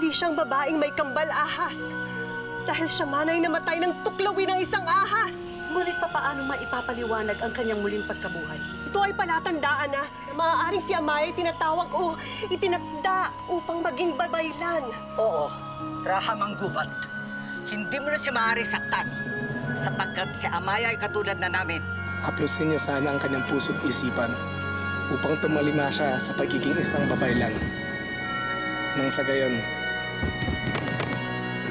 Pinili siyang babaeng may kambal ahas. Dahil siya man ay namatay ng tuklawin ng isang ahas. Ngunit papaano maipapaliwanag ang kanyang muling pagkabuhay? Ito ay palatandaan na maaaring si Amaya ay tinatawag o itinakda upang maging babaylan. Oo, Raha Manggubat. Hindi mo na siya maaari saktan. Sapagkat si Amaya ay katulad na namin. Haplusin niya sana ang kanyang puso't isipan upang tumalima siya sa pagiging isang babaylan. Nang sa gayon,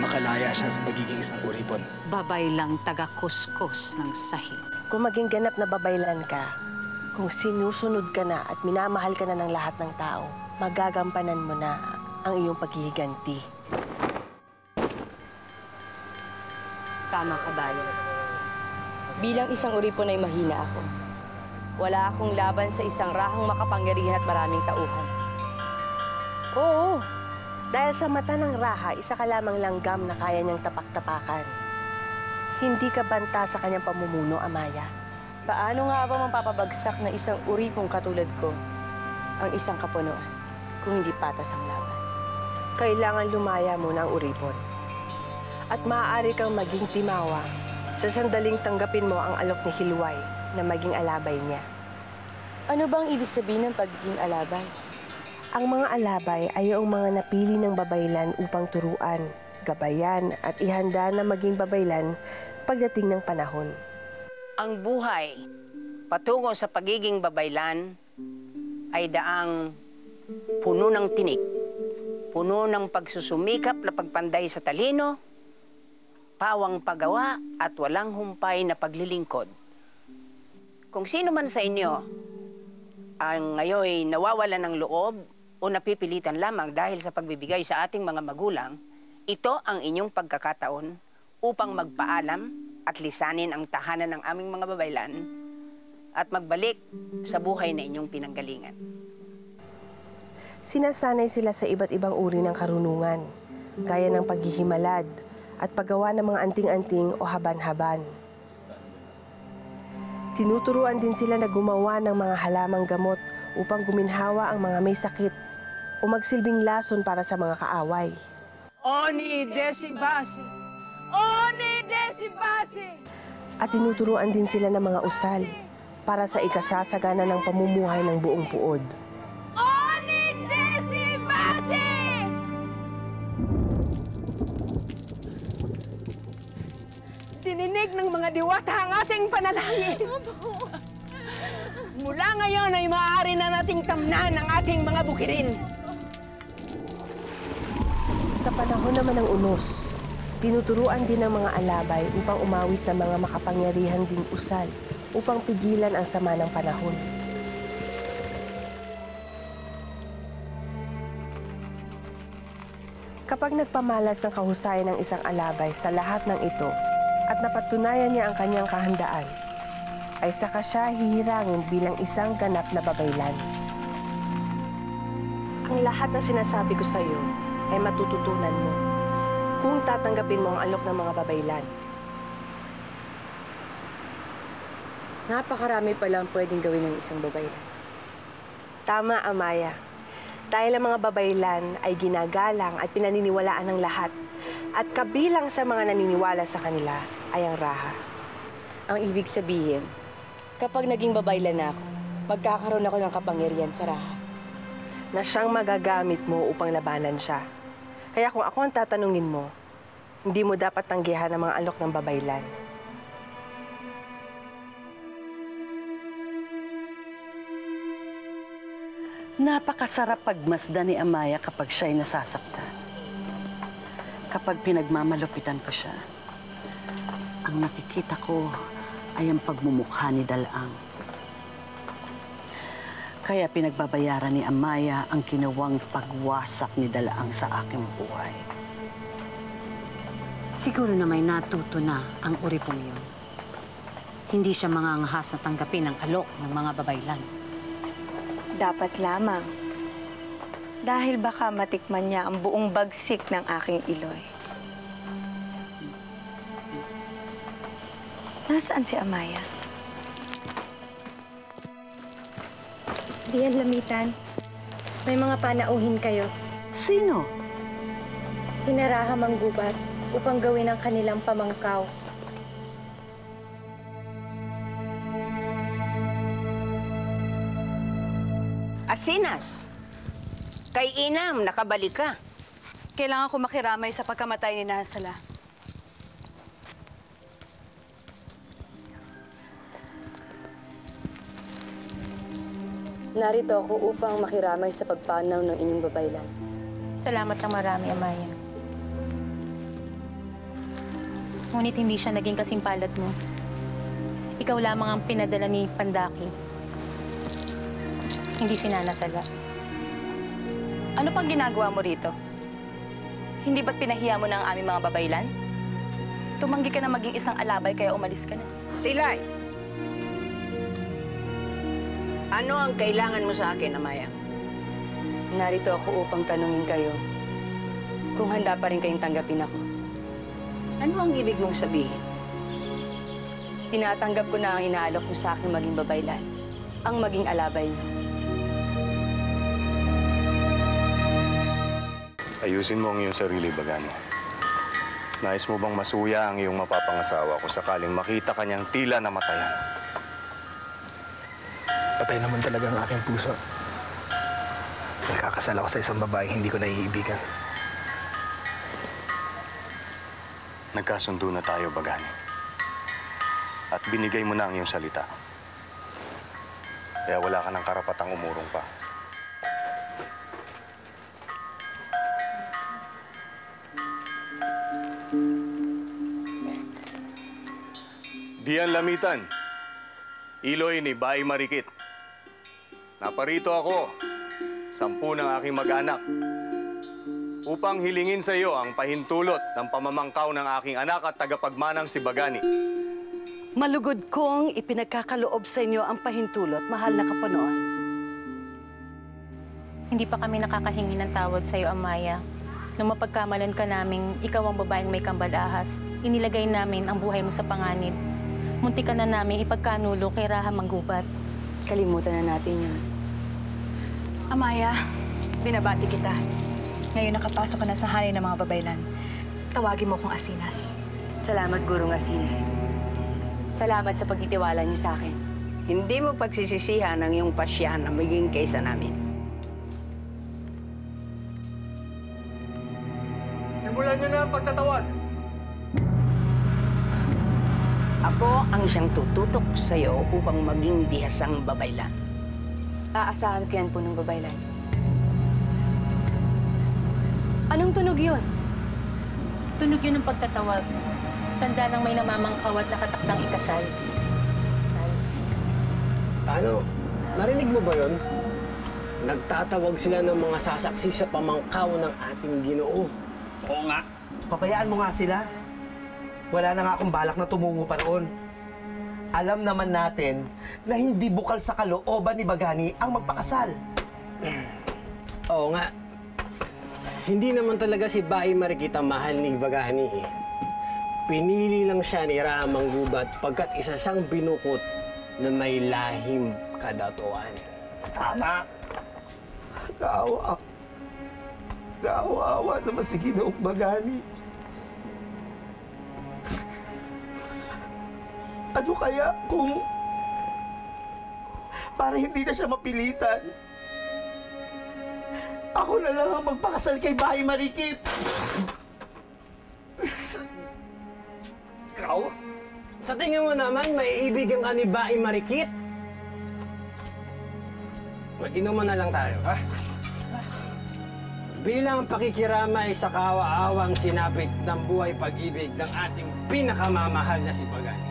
makalaya siya sa pagiging isang uripon. Babaylang taga-kuskus ng sahig. Kung maging ganap na babaylan ka, kung sinusunod ka na at minamahal ka na ng lahat ng tao, magagampanan mo na ang iyong paghihiganti. Tama ka, Bayan. Bilang isang uripon ay mahina ako. Wala akong laban sa isang rahang makapangyarihan at maraming tauhan. Oo, dahil sa mata ng raha, isa ka lamang langgam na kaya niyang tapak-tapakan. Hindi ka banta sa kanyang pamumuno, Amaya. Paano nga ba mapapabagsak na isang uripong katulad ko ang isang kapunuan kung hindi patas ang laban? Kailangan lumaya muna ang uripon. At maaari kang maging timawa sa sandaling tanggapin mo ang alok ni Hilway na maging alabay niya. Ano bang ibig sabihin ng pagiging alabay? Ang mga alabay ay ang mga napili ng babaylan upang turuan, gabayan at ihanda na maging babaylan pagdating ng panahon. Ang buhay patungo sa pagiging babaylan ay daang puno ng tinik, puno ng pagsusumikap na pagpanday sa talino, pawang paggawa at walang humpay na paglilingkod. Kung sino man sa inyo ang ngayon nawawalan ng loob o napipilitan lamang dahil sa pagbibigay sa ating mga magulang, ito ang inyong pagkakataon upang magpaalam at lisanin ang tahanan ng aming mga babaylan at magbalik sa buhay na inyong pinanggalingan. Sinasanay sila sa iba't ibang uri ng karunungan, gaya ng paghihimalad at paggawa ng mga anting-anting o haban-haban. Tinuturuan din sila na gumawa ng mga halamang gamot upang guminhawa ang mga may sakit o magsilbing lason para sa mga kaaway. Oni desibasi! Oni desibasi! At tinuturuan din sila ng mga usal para sa ikasasagana ng pamumuhay ng buong puod. Oni desibasi! Dininig ng mga diwata ang ating panalangin. Mula ngayon ay maaari na nating tamnan ang ating mga bukirin. Sa panahon naman ng unos, tinuturuan din ng mga alabay upang umawit ng mga makapangyarihan ding usal upang pigilan ang sama ng panahon. Kapag nagpamalas ng kahusayan ng isang alabay sa lahat ng ito at napatunayan niya ang kanyang kahandaan, ay saka siya hihirangin bilang isang ganap na babaylan. Ang lahat na sinasabi ko sa iyo ay matututunan mo kung tatanggapin mo ang alok ng mga babaylan. Napakarami palang pwedeng gawin ng isang babaylan. Tama, Amaya. Dahil ang mga babaylan ay ginagalang at pinaniniwalaan ng lahat. At kabilang sa mga naniniwala sa kanila ay ang raha. Ang ibig sabihin, kapag naging babaylan na ako, magkakaroon ako ng kapangyarihan sa raha. Na siyang magagamit mo upang labanan siya. Kaya kung ako ang tatanungin mo, hindi mo dapat tanggihan ang mga alok ng babaylan. Napakasarap pagmasdan ni Amaya kapag siya'y nasasaktan. Kapag pinagmamalupitan ko siya, ang nakikita ko ay ang pagmumukha ni Dalaang. Kaya pinagbabayaran ni Amaya ang kinawang pagwasak ni Dalaang sa aking buhay. Siguro na may natuto na ang uripong yun. Hindi siya mangangahas na tanggapin ang alok ng mga babaylan. Dapat lamang. Dahil baka matikman niya ang buong bagsik ng aking iloy. Nasaan si Amaya? Diyan, Lamitan. May mga panauhin kayo. Sino? Sinaraha manggubat upang gawin ang kanilang pamangkaw. Asinas, kay Inam, nakabalik ka. Kailangan ko makiramay sa pagkamatay ni Nasala. Narito ako upang makiramay sa pagpanaw ng inyong babaylan. Salamat ng marami, Amaya. Ngunit hindi siya naging kasing palad mo. Ikaw lamang ang pinadala ni Pandaki. Hindi si Nasala. Ano pang ginagawa mo rito? Hindi ba't pinahiya mo na ang aming mga babaylan? Tumanggi ka na maging isang alabay kaya umalis ka na. Silay! Ano ang kailangan mo sa akin, Amaya? Narito ako upang tanungin kayo kung handa pa rin kayong tanggapin ako. Ano ang ibig mong sabihin? Tinatanggap ko na ang inaalok mo sa akin maging babaylan, ang maging alabay niyo. Ayusin mo ang iyong sarili, Bagani. Nais mo bang masuya ang iyong mapapangasawa kung sakaling makita kanyang tila namatayan? Patay naman talaga ang aking puso. Nagkakasal ako sa isang babae hindi ko naiibigan. Nagkasundo na tayo, Bagani. At binigay mo na ang iyong salita. Kaya wala ka ng karapatang umurong pa. Diyan lamitan. Iloy ni Bay Marikit. Naparito ako, 10 ng aking mag-anak, upang hilingin sa iyo ang pahintulot ng pamamangkaw ng aking anak at tagapagmanang si Bagani. Malugod kong ipinagkakaloob sa inyo ang pahintulot, mahal na Kapanoan. Hindi pa kami nakakahingi ng tawad sa iyo, Amaya. Nung mapagkamalan ka naming ikaw ang babaeng may kambal ahas, inilagay namin ang buhay mo sa panganib. Munti ka na namin ipagkanulo kay Raha Manggubat. Kalimutan na natin yun. Amaya, binabati kita. Ngayon nakapasok ka na sa hanay ng mga babaylan. Tawagin mo kong Asinas. Salamat, Gurong Asinas. Salamat sa pagtitiwala niyo sa akin. Hindi mo pagsisisihan ang iyong pasya na maging kaysa namin. Simulan niyo na ang pagtatawag. Ako ang siyang tututok sa iyo upang maging bihasang babaylan. Aasahan ko yan po ng babaylan. Anong tunog yun? Tunog yun ng pagtatawag. Tanda ng may namamangkaw at nakatakdang ikasal. Ano? Narinig mo ba yun? Nagtatawag sila ng mga sasaksi sa pamangkaw ng ating Ginoo. Oo nga. Pabayaan mo nga sila. Wala na nga akong balak na tumungo pa roon. Alam naman natin na hindi bukal sa kalooban ni Bagani ang magpakasal. Oo nga. Hindi naman talaga si Bay Marikit ang mahal ni Bagani. Pinili lang siya ni Raha Manggubat pagkat isa siyang binukot na may lahim kadatuan. Tama. Kaawa naman si Ginoong Bagani. Ano kaya kung para hindi na siya mapilitan, ako na lang ang magpakasal kay Bay Marikit? Ikaw? Sa tingin mo naman, maiibigan ka ni Bay Marikit? Mag-inuman na lang tayo, ha? Bilang pakikiramay sa kawa-awang sinapit ng buhay pag-ibig ng ating pinakamamahal na si Bagani.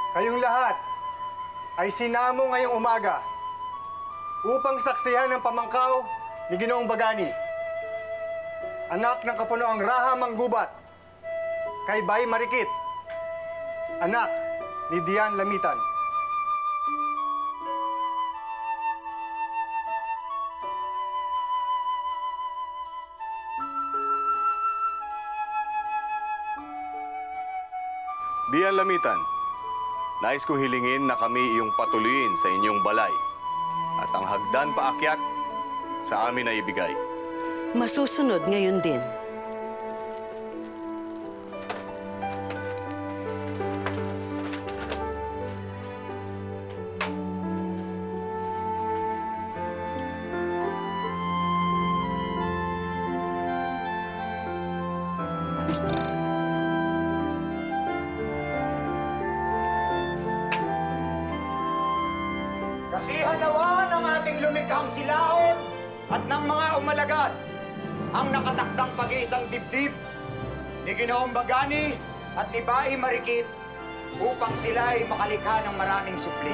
Kayong lahat ay sinamo ngayong umaga upang saksihan ang pamangkaw ni Ginoong Bagani, anak ng Kapunoang Raha Manggubat, kay Bay Marikit, anak ni Dian Lamitan. Dian Lamitan, nais ko hilingin na kami iyong patuloyin sa inyong balay at ang hagdan paakyat sa amin ay ibigay. Masusunod ngayon din. Kasihan nawa ng ating lumikhang silaon at ng mga umalagad ang nakatakdang pag-iisang dibdib ni Ginoong Bagani at ni Bai Marikit upang sila ay makalikha ng maraming supli.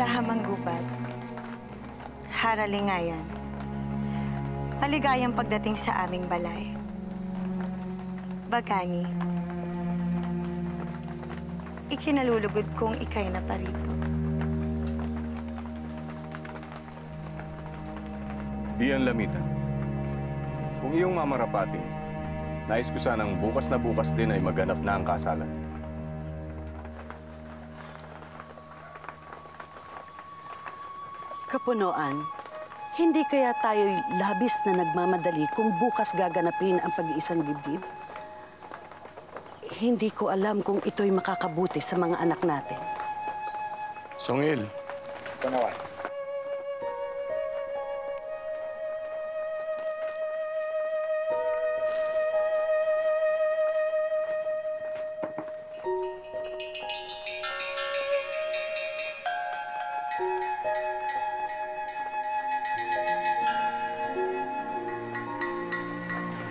Rahamang gubat, haralingayan, maligayang pagdating sa aming balay. Bagani, ikinalulugod kong ikay na parito. Diyan Lamitan, kung iyong mamarapating, nais ko sanang bukas na bukas din ay maganap na ang kasalan. Kapunuan, hindi kaya tayo labis na nagmamadali kung bukas gaganapin ang pag-iisang dibdib? Hindi ko alam kung ito'y makakabuti sa mga anak natin. Songil. Kunawan.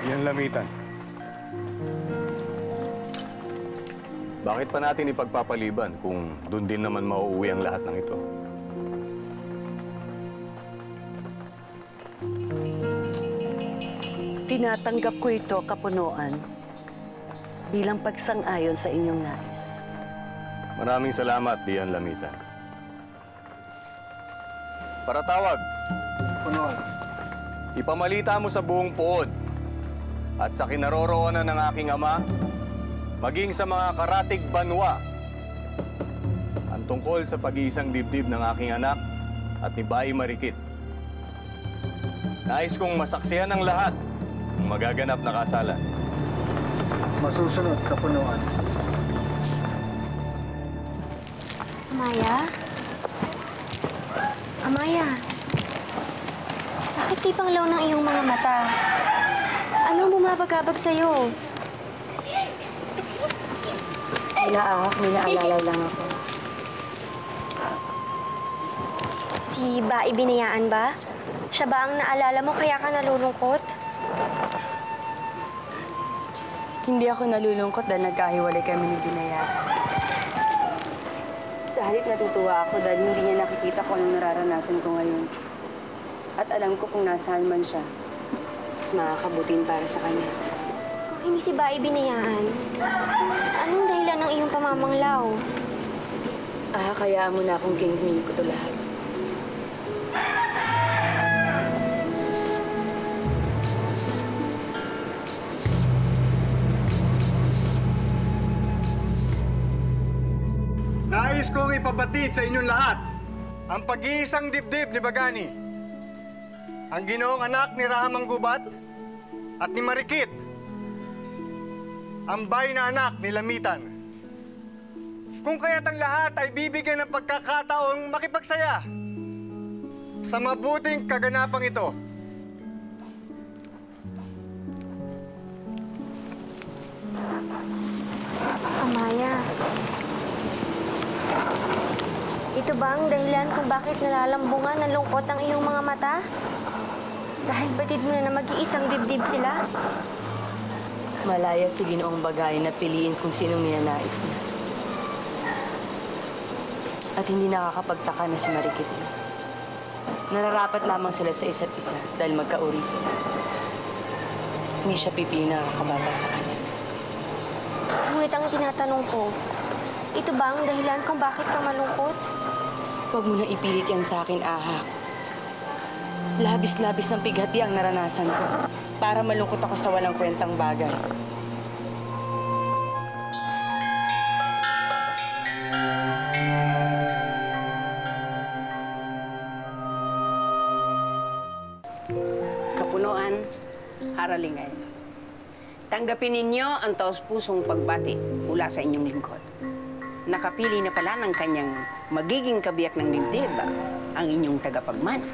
Diyan Lamitan. Bakit pa natin ipagpapaliban kung doon din naman mauuwi ang lahat ng ito? Tinatanggap ko ito, Kapunuan, bilang pagsang-ayon sa inyong nais. Maraming salamat, Diyan Lamitan. Para tawag. Kunawan. Ipamalita mo sa buong pood at sa kinaroroonan ng aking ama, maging sa mga karatig banwa, ang tungkol sa pag-iisang dibdib ng aking anak at ni Bai Marikit. Nais kong masaksihan ng lahat ang magaganap na kasalan. Masusunod, Kapunuan. Amaya? Amaya? Bakit di panglaw ng iyong mga mata? Anong bumabagabag sa'yo? May naalala lang ako. Si Bai Binayaan ba? Siya ba ang naalala mo kaya ka nalulungkot? Hindi ako nalulungkot dahil nagkahiwalay kami ni Binayaan. Sa halip natutuwa ako dahil hindi niya nakikita ko anong nararanasan ko ngayon. At alam ko kung nasaan man siya, mas makakabutin para sa kanya. Kung hindi si Bai Binayaan, anong dahilan ng iyong pamamanglaw? Kayaan mo na akong gingwin ko to lahat. Nais kong ipabatid sa inyong lahat ang pag-iisang dibdib ni Bagani. Ang ginoong anak ni Rahamang Gubat at ni Marikit. Ang Bai na anak ni Lamitan. Kung kaya't ang lahat ay bibigyan ng pagkakataong makipagsaya sa mabuting kaganapang ito. Amaya, ito ba ang dahilan kung bakit nalalambungan ng lungkot ang iyong mga mata? Dahil batid mo na mag-iisang dibdib sila? Malaya si Ginoong Bagay na piliin kung sinong ninanais niya. At hindi nakakapagtaka na si Marikit. Nararapat lamang sila sa isa't isa dahil magkauri sila. Hindi siya pipili na nakakababa sa kanya. Ngunit ang tinatanong ko, ito ba ang dahilan kung bakit ka malungkot? Huwag mo na ipilit yan sa akin, Ahak. Labis-labis ng pighati ang naranasan ko para malungkot ako sa walang kwentang bagay. Kapunuan, Haralingay. Tanggapin ninyo ang taos-pusong pagbati mula sa inyong lingkod. Nakapili na pala ng kanyang magiging kabiyak ng dibdib ang inyong tagapagmana.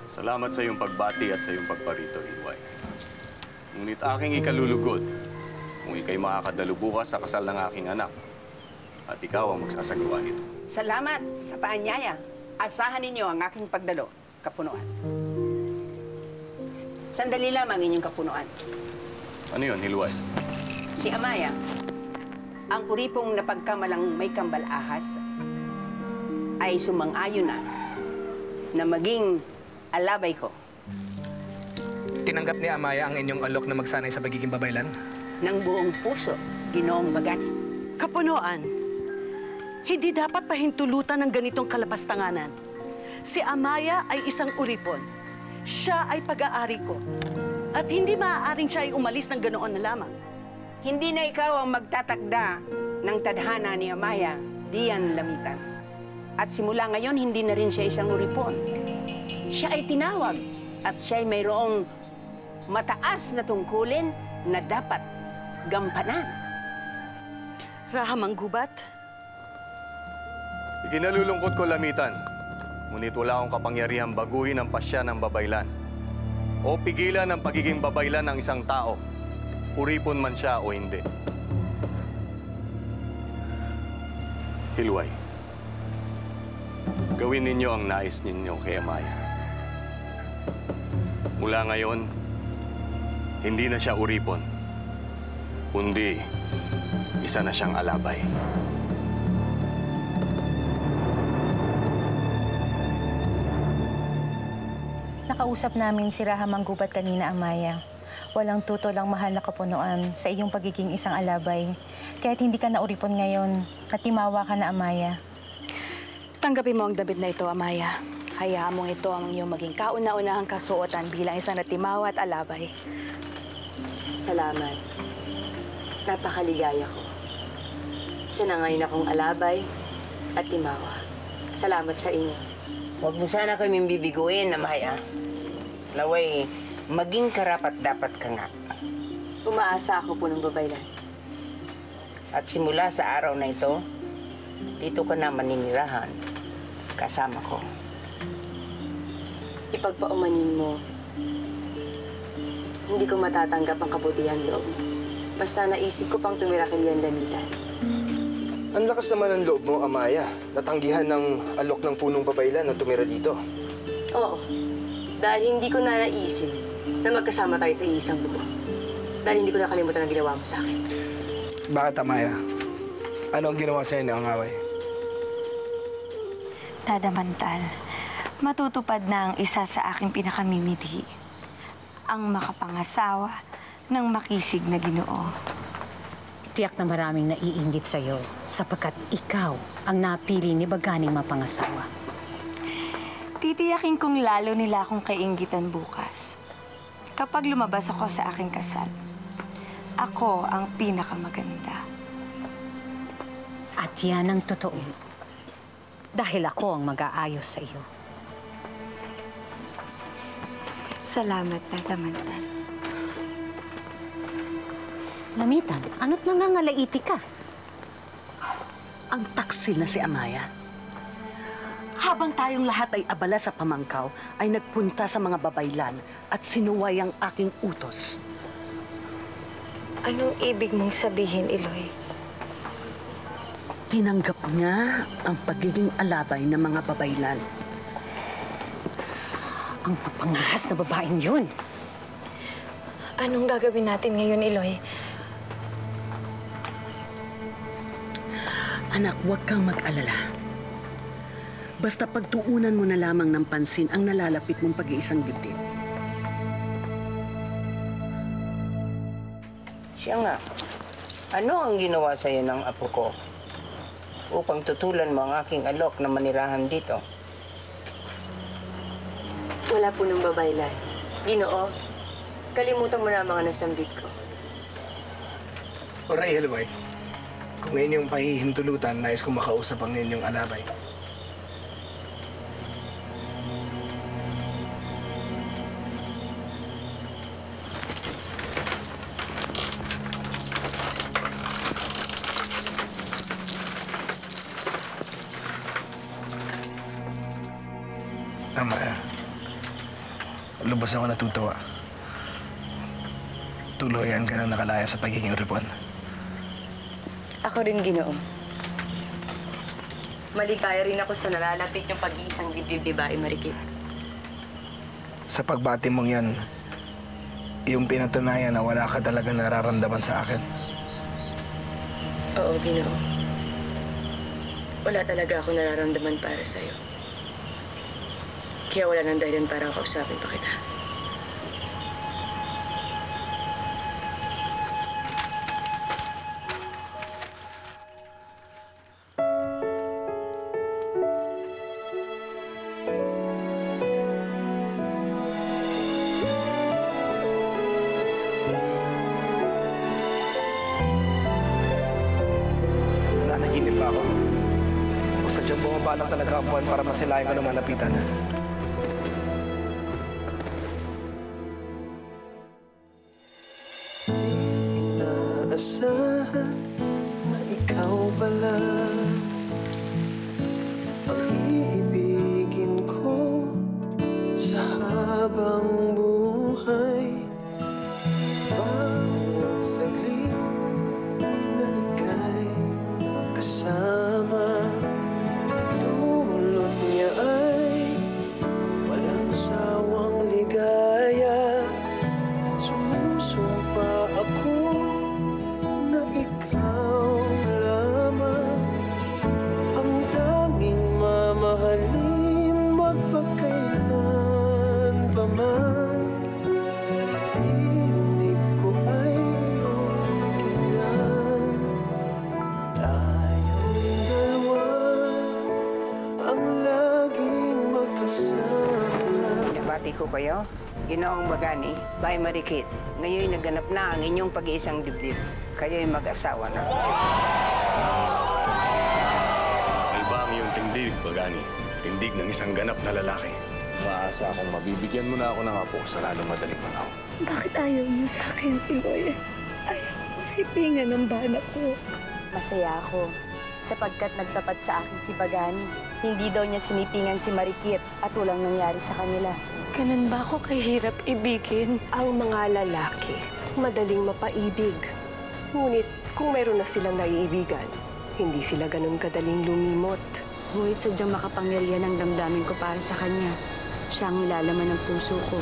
Salamat sa iyong pagbati at sa iyong pagparito, Hilway. Ngunit aking ikalulugod kung ikay makakadalo bukas sa kasal ng aking anak at ikaw ang magsasagawa nito. Salamat sa paanyaya. Asahan ninyo ang aking pagdalo, Kapunuan. Sandali lamang inyong Kapunuan. Ano yun, Hilway? Si Amaya, ang uripong napagkamalang may kambal ahas, ay sumang-ayon na maging alabay ko. Tinanggap ni Amaya ang inyong alok na magsanay sa pagiging babaylan? Ng buong puso, Ginoong Bagani. Kapunuan, hindi dapat pahintulutan ng ganitong kalapastanganan. Si Amaya ay isang uripon. Siya ay pag-aari ko. At hindi maaaring siya ay umalis ng ganoon na lamang. Hindi na ikaw ang magtatakda ng tadhana ni Amaya, diyan lamitan. At simula ngayon, hindi na rin siya isang uripon. Siya ay tinawag at siya ay mayroong mataas na tungkulin na dapat gampanan. Rahamang gubat? Ikinalulungkot ko, lamitan. Ngunit wala akong kapangyarihang baguhin ang pasya ng babaylan o pigilan ang pagiging babaylan ng isang tao, uripon man siya o hindi. Hilway, gawin ninyo ang nais ninyo kay Amaya. Mula ngayon, hindi na siya uripon, kundi isa na siyang alabay. Nakausap namin si Rahamang Gubat kanina, Amaya. Walang tutol ang mahal na Kapunuan sa iyong pagiging isang alabay. Kaya't hindi ka na uripon ngayon at timawa ka na, Amaya. Tanggapin mo ang damit na ito, Amaya. Hayaan mong ito ang iyong maging kauna-unahang kasuotan bilang isang natimawa at alabay. Salamat. Napakaligaya ko. Isa na ngayon akong alabay at timawa. Salamat sa inyo. Huwag mo sana kaming bibiguin, Amaya. Laway, maging karapat-dapat ka nga. Umaasa ako po ng babaylan. At simula sa araw na ito, dito ka na maninirahan kasama ko. Ipagpaumanin mo, hindi ko matatanggap ang kabutihan loob mo. Basta naisip ko pang tumira kay Lian Lamitan. Ang lakas naman ng loob mo, Amaya. Natanggihan ng alok ng punong babaylan na tumira dito. Oo. Dahil hindi ko na naisip na magkasama tayo sa isang buko. Dahil hindi ko nakalimutan ang ginawa mo sa akin. Bakit, Amaya? Ano ang ginawa sa'yo ni Angaway? Dadamantal, matutupad na ang isa sa aking pinakamimiti. Ang makapangasawa ng makisig na Ginoo. Tiyak na maraming naiinggit sa'yo sapagkat ikaw ang napili ni Baganing mapangasawa. Titiyakin kong lalo nila akong kainggitan bukas. Kapag lumabas ako sa aking kasal, ako ang pinakamaganda. At yan ang totoo. Dahil ako ang mag-aayos sa iyo. Salamat, Dadamantal. Lamitan, ano't nangangalaiti ka? Ang taksil na si Amaya. Habang tayong lahat ay abala sa pamangkaw, ay nagpunta sa mga babaylan at sinuway ang aking utos. Anong ibig mong sabihin, Iloy? Tinanggap niya ang pagiging alabay ng mga babaylan. Ang mapangahas na babaeng yun. Anong gagawin natin ngayon, Iloy? Anak, huwag kang mag-alala. Basta pagtuunan mo na lamang ng pansin ang nalalapit mong pag-iisang dibdib. Siya nga, ano ang ginawa sa'yo ng apo ko upang tutulan mo ang aking alok na manirahan dito? Wala po ng babaylan. Ginoo, kalimutan mo na ang mga nasambit ko. Oray, Helway. Kung ngayon yung pahihintulutan, nais kong makausap ang inyong alabay. Amaya, lubos ako natutuwa. Tuluyan ka na nakalaya sa pagiging uripon. Ako rin, Ginoo. Maligaya rin ako sa nalalapit yung pag-iisang dibdib ni Bae Marikit. Sa pagbati mong yan, yung pinatunayan na wala ka talaga nararamdaman sa akin. Oo, Ginoo. Wala talaga ako nararamdaman para sa'yo. Kaya wala nang dahilan para kausapin pa kita. Nanaginip ba ako? O sadyang bumabalak talaga ang buwan para masilayan ko ng malapitan? Inaasahan na ikaw pala ang iibigin ko sa habang buhay. Bawat saglit na ika'y kasama, dulot niya ay walang sawang ligaya. Sumusumpa ako na ikaw lamang ang tanging mamahalin magpakailan pa man. Tinig ko ay kingan, tayong dalawa ang laging magkasama. Nabati ko kayo, Ginoong Bagani, Bae Marikit. Ngayon naganap na ang inyong pag-iisang dibdib. Kayo'y mag-asawa na. Iba ang iyong tindig, Bagani. Tindig ng isang ganap na lalaki. Maasa akong mabibigyan mo na ako ng apo sa lalong madaling panahon. Bakit ayaw niyo sa akin, Iloy? Ayaw ko sipingan ng bana ko. Masaya ako sapagkat nagtapat sa akin si Bagani. Hindi daw niya sinipingan si Marikit at walang nangyari sa kanila. Ganun ba ako kahirap ibigin? Ang mga lalaki, madaling mapaibig. Ngunit kung mayroon na silang naiibigan, hindi sila ganun kadaling lumimot. Ngunit sadyang makapangyarihan ang damdamin ko para sa kanya. Siya ang nilalaman ng puso ko.